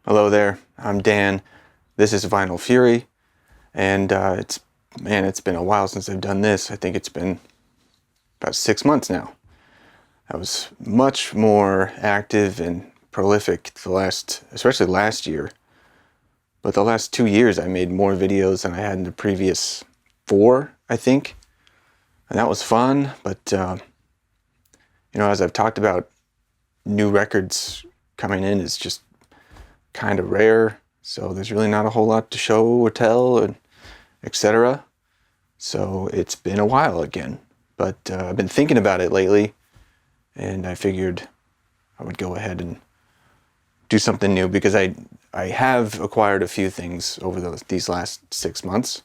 Hello there, I'm Dan. This is Vinyl Fury, and it's been a while since I've done this. I think it's been about 6 months now. I was much more active and prolific especially last year. But the last 2 years I made more videos than I had in the previous 4, I think. And that was fun, but as I've talked about, new records coming in is just kind of rare, so there's really not a whole lot to show or tell, and etc. So it's been a while again, but I've been thinking about it lately, and I figured I would go ahead and do something new because I have acquired a few things over these last 6 months,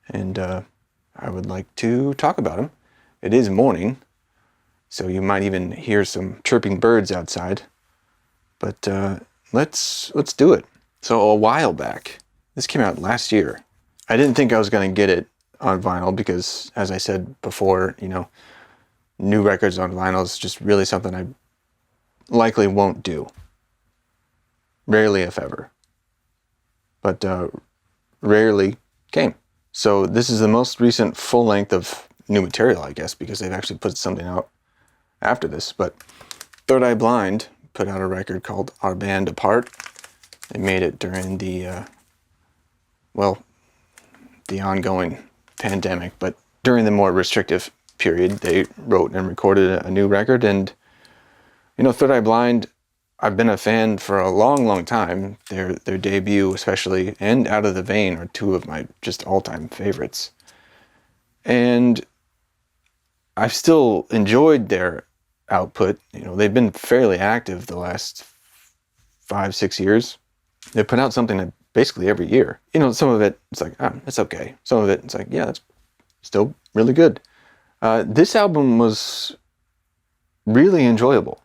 and I would like to talk about them. It is morning, so you might even hear some chirping birds outside, but let's do it. So a while back, this came out last year. I didn't think I was going to get it on vinyl because, as I said before, new records on vinyl is just really something I likely won't do. Rarely, if ever. But rarely came. So this is the most recent full length of new material, I guess, because they've actually put something out after this. But Third Eye Blind put out a record called Our Band Apart. They made it during the ongoing pandemic, but during the more restrictive period, they wrote and recorded a new record. And, Third Eye Blind, I've been a fan for a long, long time. Their debut, especially, and Out of the Vein are two of my just all-time favorites. And I've still enjoyed their output. They've been fairly active the last 5-6 years. They put out something basically every year. Some of it, it's like, it's okay. Some of it, it's like, yeah, that's still really good. This album was really enjoyable.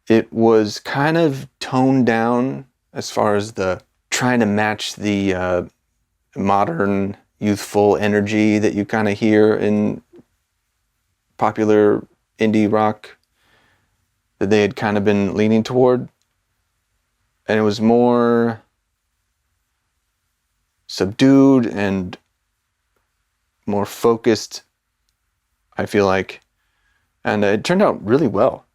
It was kind of toned down as far as the trying to match the modern, youthful energy that you kind of hear in popular indie rock that they had kind of been leaning toward. And it was more subdued and more focused, I feel like. And it turned out really well.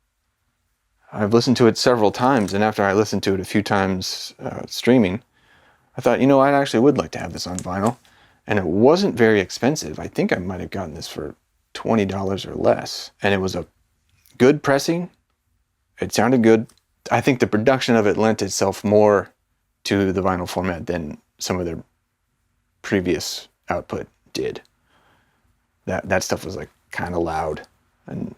I've listened to it several times, and after I listened to it a few times streaming, I thought, I actually would like to have this on vinyl. And it wasn't very expensive. I think I might have gotten this for $20 or less. And it was a good pressing. It sounded good. I think the production of it lent itself more to the vinyl format than some of their previous output did. That stuff was like kind of loud and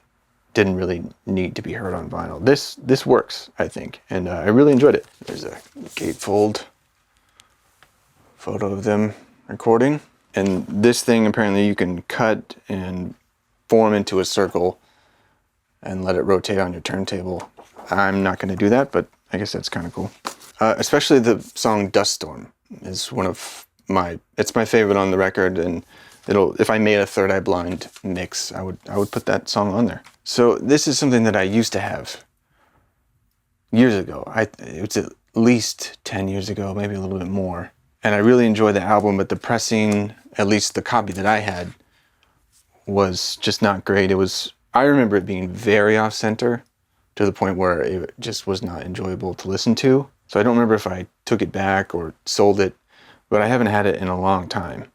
didn't really need to be heard on vinyl. This works, I think, and I really enjoyed it. There's a gatefold photo of them recording, and this thing apparently you can cut and form into a circle and let it rotate on your turntable. I'm not going to do that, but I guess that's kind of cool. Especially the song Dust Storm is it's my favorite on the record, and if I made a Third Eye Blind mix, I would put that song on there. So this is something that I used to have years ago. It was at least 10 years ago, maybe a little bit more. And I really enjoyed the album, but the pressing, at least the copy that I had, was just not great. I remember it being very off-center to the point where it just was not enjoyable to listen to. So I don't remember if I took it back or sold it, but I haven't had it in a long time.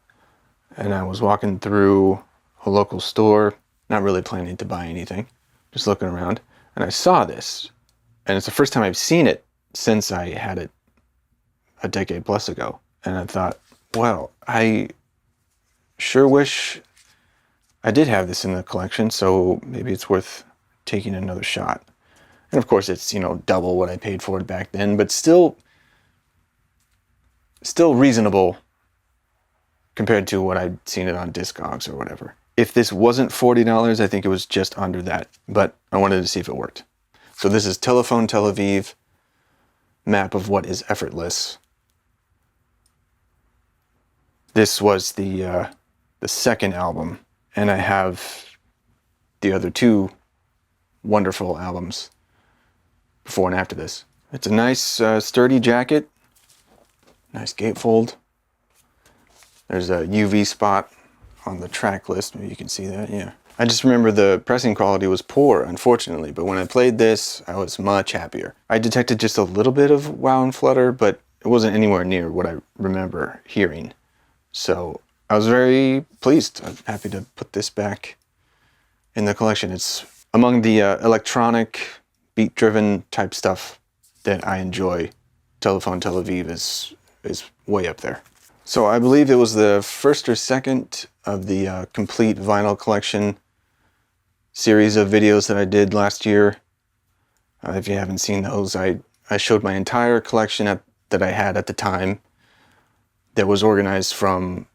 And I was walking through a local store, not really planning to buy anything, just looking around, and I saw this. And it's the first time I've seen it since I had it a decade plus ago. And I thought, well, I sure wish I did have this in the collection, so maybe it's worth taking another shot. And of course it's, double what I paid for it back then, but still reasonable compared to what I'd seen it on Discogs or whatever. If this wasn't $40, I think it was just under that, but I wanted to see if it worked. So this is Telephone Tel Aviv, Map of What is Effortless. This was the second album, and I have the other two wonderful albums before and after this. It's a nice sturdy jacket, nice gatefold. There's a UV spot on the track list, maybe you can see that, yeah. I just remember the pressing quality was poor, unfortunately, but when I played this, I was much happier. I detected just a little bit of wow and flutter, but it wasn't anywhere near what I remember hearing. So I was very pleased. I'm happy to put this back in the collection. It's among the electronic, beat-driven type stuff that I enjoy. Telephone Tel Aviv is way up there. So I believe it was the first or second of the complete vinyl collection series of videos that I did last year. If you haven't seen those, I showed my entire collection that I had at the time that was organized from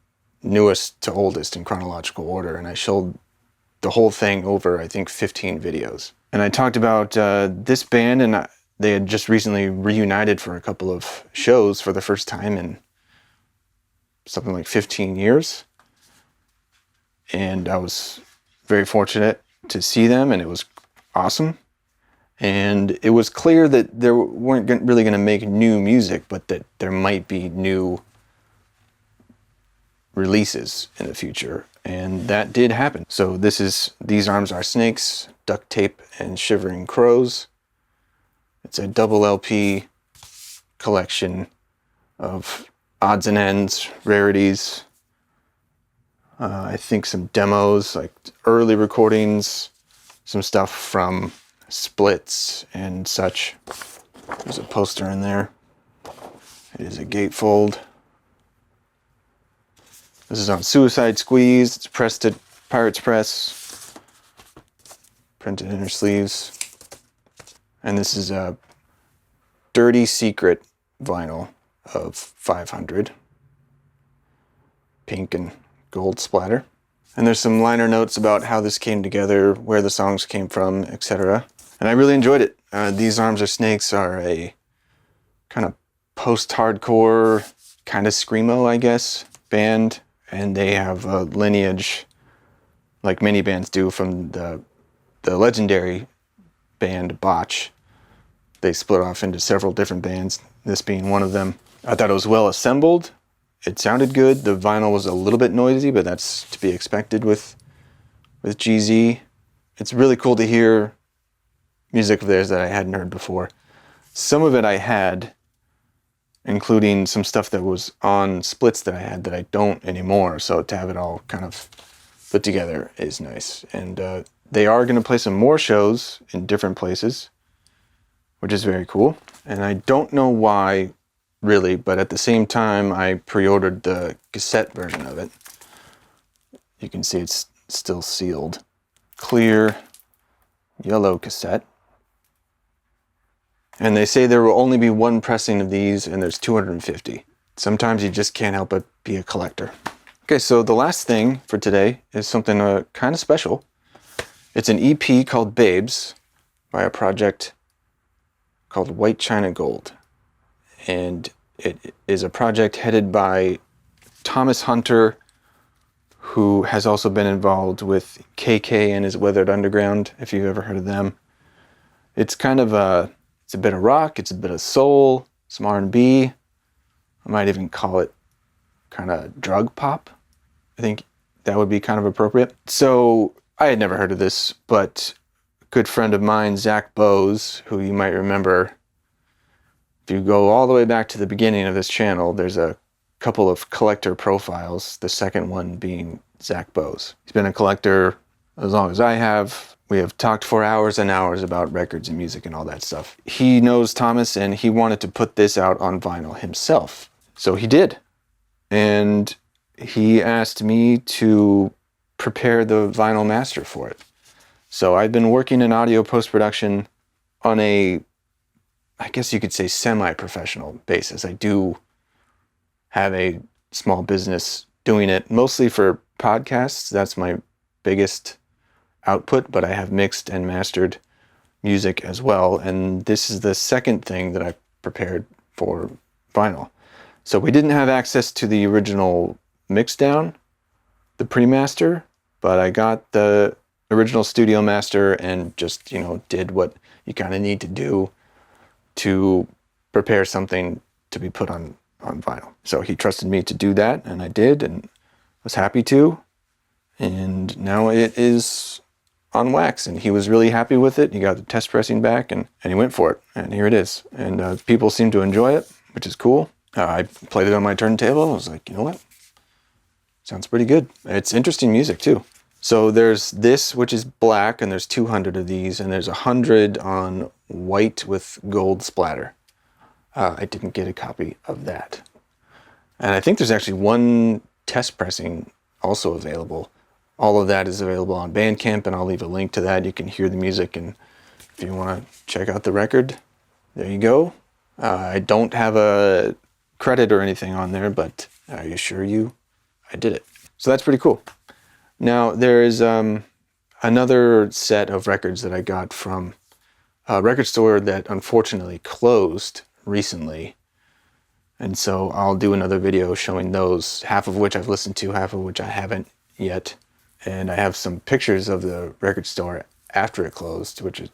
newest to oldest in chronological order, and I showed the whole thing over, I think, 15 videos. And I talked about this band, and they had just recently reunited for a couple of shows for the first time in something like 15 years. And I was very fortunate to see them, and it was awesome. And it was clear that they weren't really going to make new music, but that there might be new releases in the future. And that did happen. So These Arms Are Snakes, Duct Tape, and Shivering Crows. It's a double LP collection of odds and ends, rarities, I think some demos, like early recordings, some stuff from splits and such. There's a poster in there. It is a gatefold. This is on Suicide Squeeze. It's pressed at Pirates Press. Printed inner sleeves. And this is a Dirty Secret vinyl of 500. Pink and gold splatter. And there's some liner notes about how this came together, where the songs came from, etc. And I really enjoyed it. These Arms Are Snakes are a kind of post-hardcore, kind of screamo, I guess, band. And they have a lineage, like many bands do, from the legendary band Botch. They split off into several different bands, this being one of them. I thought it was well assembled. It sounded good. The vinyl was a little bit noisy, but that's to be expected with GZ. It's really cool to hear music of theirs that I hadn't heard before. Some of it I had, including some stuff that was on splits that I had that I don't anymore. So to have it all kind of put together is nice. And they are going to play some more shows in different places, which is very cool. And I don't know why, really, but at the same time, I pre-ordered the cassette version of it. You can see it's still sealed. Clear yellow cassette. And they say there will only be one pressing of these, and there's 250. Sometimes you just can't help but be a collector. Okay, so the last thing for today is something kind of special. It's an EP called Babes by a project called White China Gold. And it is a project headed by Thomas Hunter, who has also been involved with KK and his Weathered Underground, if you've ever heard of them. It's kind of it's a bit of rock, it's a bit of soul, some R&B. I might even call it kind of drug pop. I think that would be kind of appropriate. So I had never heard of this, but a good friend of mine, Zach Bose, who you might remember, if you go all the way back to the beginning of this channel, there's a couple of collector profiles, the second one being Zach Bose. He's been a collector as long as I have. We have talked for hours and hours about records and music and all that stuff. He knows Thomas, and he wanted to put this out on vinyl himself. So he did. And he asked me to prepare the vinyl master for it. So I've been working in audio post-production on a, I guess you could say, semi-professional basis. I do have a small business doing it, mostly for podcasts. That's my biggest output, but I have mixed and mastered music as well. And this is the second thing that I prepared for vinyl. So we didn't have access to the original mix down, the pre-master, but I got the original studio master and just, did what you kind of need to do to prepare something to be put on vinyl. So he trusted me to do that, and I did, and was happy to. And now it is on wax, and he was really happy with it. He got the test pressing back, and he went for it, and here it is. And people seem to enjoy it, which is cool. I played it on my turntable. I was like, you know what? Sounds pretty good. It's interesting music too. So there's this, which is black, and there's 200 of these, and there's 100 on white with gold splatter. I didn't get a copy of that. And I think there's actually one test pressing also available. All of that is available on Bandcamp, and I'll leave a link to that. You can hear the music, and if you want to check out the record, there you go. I don't have a credit or anything on there, but I assure you I did it. So that's pretty cool. Now, there is another set of records that I got from a record store that unfortunately closed recently. And so I'll do another video showing those, half of which I've listened to, half of which I haven't yet. And I have some pictures of the record store after it closed, which is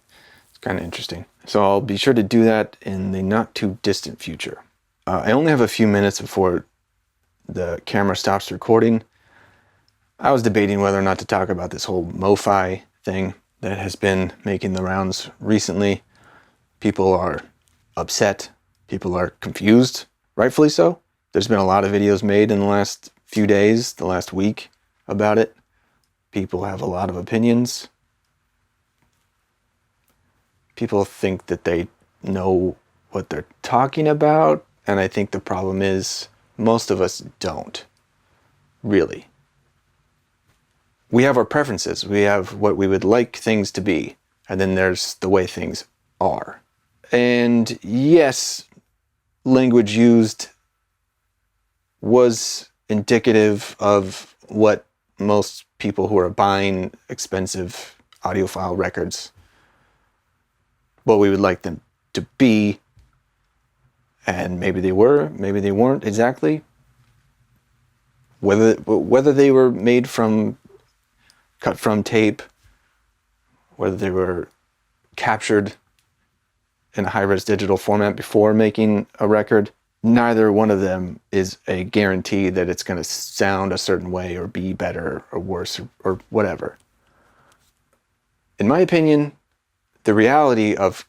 kind of interesting. So I'll be sure to do that in the not too distant future. I only have a few minutes before the camera stops recording. I was debating whether or not to talk about this whole MoFi thing that has been making the rounds recently. People are upset. People are confused, rightfully so. There's been a lot of videos made in the last few days, the last week, about it. People have a lot of opinions. People think that they know what they're talking about, and I think the problem is most of us don't, really. We have our preferences. We have what we would like things to be, and then there's the way things are. And yes, language used was indicative of what most people who are buying expensive audiophile records, what we would like them to be. And maybe they were, maybe they weren't exactly. Whether they were made from, cut from tape, whether they were captured in a high-res digital format before making a record, neither one of them is a guarantee that it's going to sound a certain way or be better or worse or whatever. In my opinion, the reality of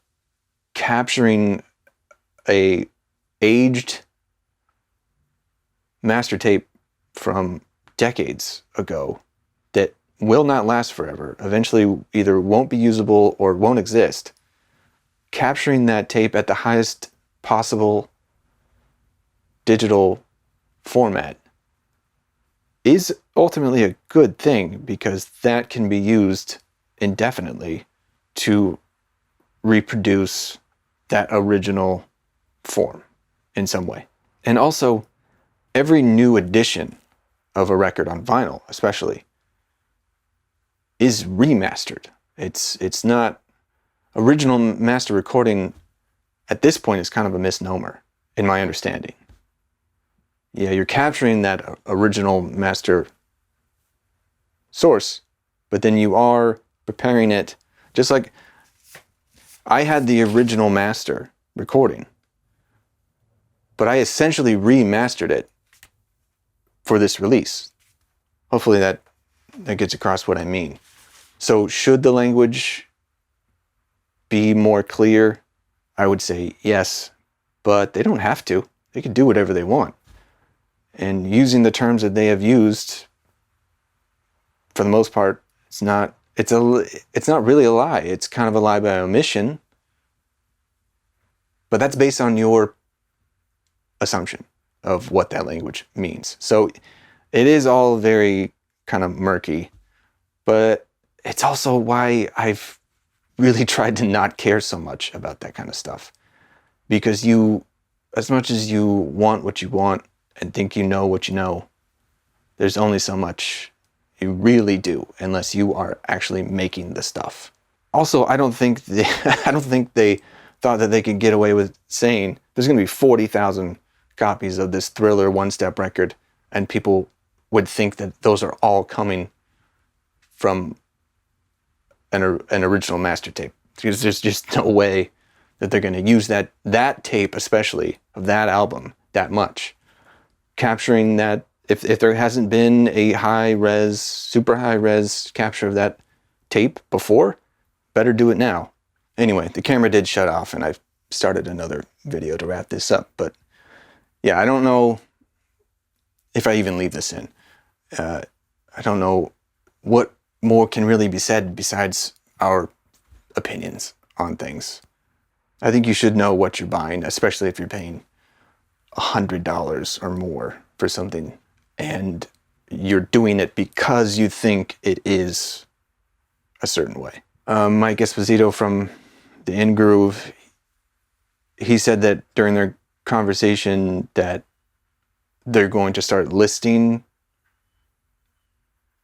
capturing a aged master tape from decades ago that will not last forever, eventually either won't be usable or won't exist, capturing that tape at the highest possible digital format is ultimately a good thing, because that can be used indefinitely to reproduce that original form in some way. And also, every new edition of a record on vinyl, especially, is remastered. It's not original master recording. At this point, is kind of a misnomer, in my understanding. Yeah, you're capturing that original master source, but then you are preparing it, just like I had the original master recording, but I essentially remastered it for this release. Hopefully that gets across what I mean. So should the language be more clear? I would say yes, but they don't have to. They can do whatever they want. And using the terms that they have used, for the most part, it's not really a lie. It's kind of a lie by omission, but that's based on your assumption of what that language means. So it is all very kind of murky, but it's also why I've really tried to not care so much about that kind of stuff. Because as much as you want what you want and think you know what you know, there's only so much you really do unless you are actually making the stuff. Also, I don't think they thought that they could get away with saying there's going to be 40,000 copies of this Thriller one-step record, and people would think that those are all coming from an original master tape, because there's just no way that they're going to use that tape, especially of that album, that much. Capturing that, if there hasn't been a super high res capture of that tape before, better do it now. Anyway, the camera did shut off and I've started another video to wrap this up. But yeah, I don't know if I even leave this in. I don't know what more can really be said besides our opinions on things. I think you should know what you're buying, especially if you're paying $100 or more for something and you're doing it because you think it is a certain way. Mike Esposito from the In Groove, he said that during their conversation that they're going to start listing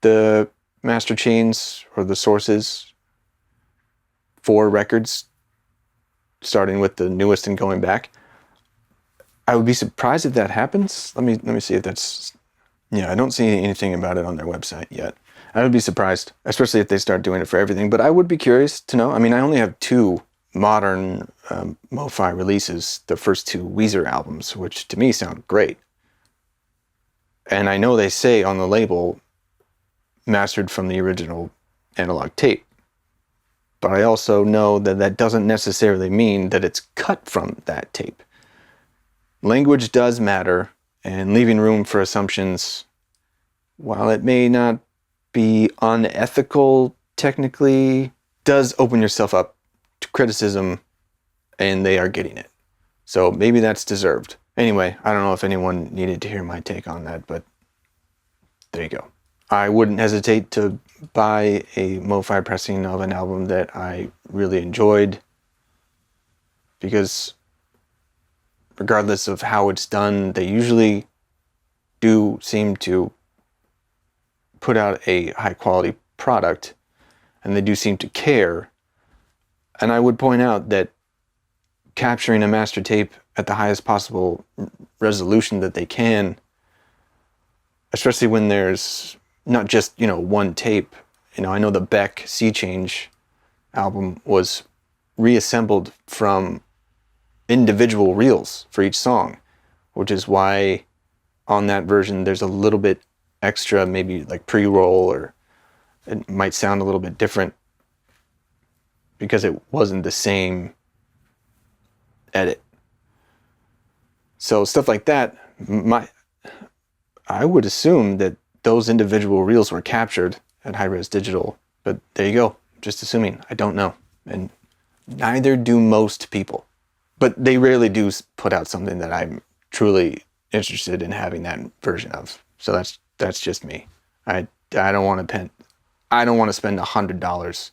the master chains or the sources for records, starting with the newest and going back. I would be surprised if that happens. Let me see if that's... Yeah, I don't see anything about it on their website yet. I would be surprised, especially if they start doing it for everything. But I would be curious to know. I mean, I only have 2 modern MoFi releases, the first 2 Weezer albums, which to me sound great. And I know they say on the label, mastered from the original analog tape. But I also know that that doesn't necessarily mean that it's cut from that tape. Language does matter, and leaving room for assumptions, while it may not be unethical technically, does open yourself up to criticism, and they are getting it. So maybe that's deserved. Anyway, I don't know if anyone needed to hear my take on that, but there you go. I wouldn't hesitate to buy a MoFi pressing of an album that I really enjoyed, because regardless of how it's done, they usually do seem to put out a high quality product, and they do seem to care. And I would point out that capturing a master tape at the highest possible resolution that they can, especially when there's not just, one tape. I know the Beck Sea Change album was reassembled from individual reels for each song, which is why on that version there's a little bit extra, maybe like pre-roll, or it might sound a little bit different because it wasn't the same edit. So stuff like that, I would assume that those individual reels were captured at high-res digital, but there you go, just assuming. I don't know, and neither do most people. But they rarely do put out something that I'm truly interested in having that version of. So that's just me. I don't want to spend $100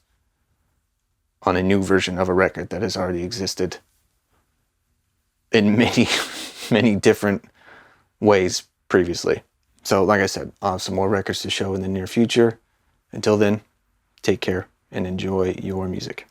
on a new version of a record that has already existed in many, many different ways previously. So like I said, I'll have some more records to show in the near future. Until then, take care and enjoy your music.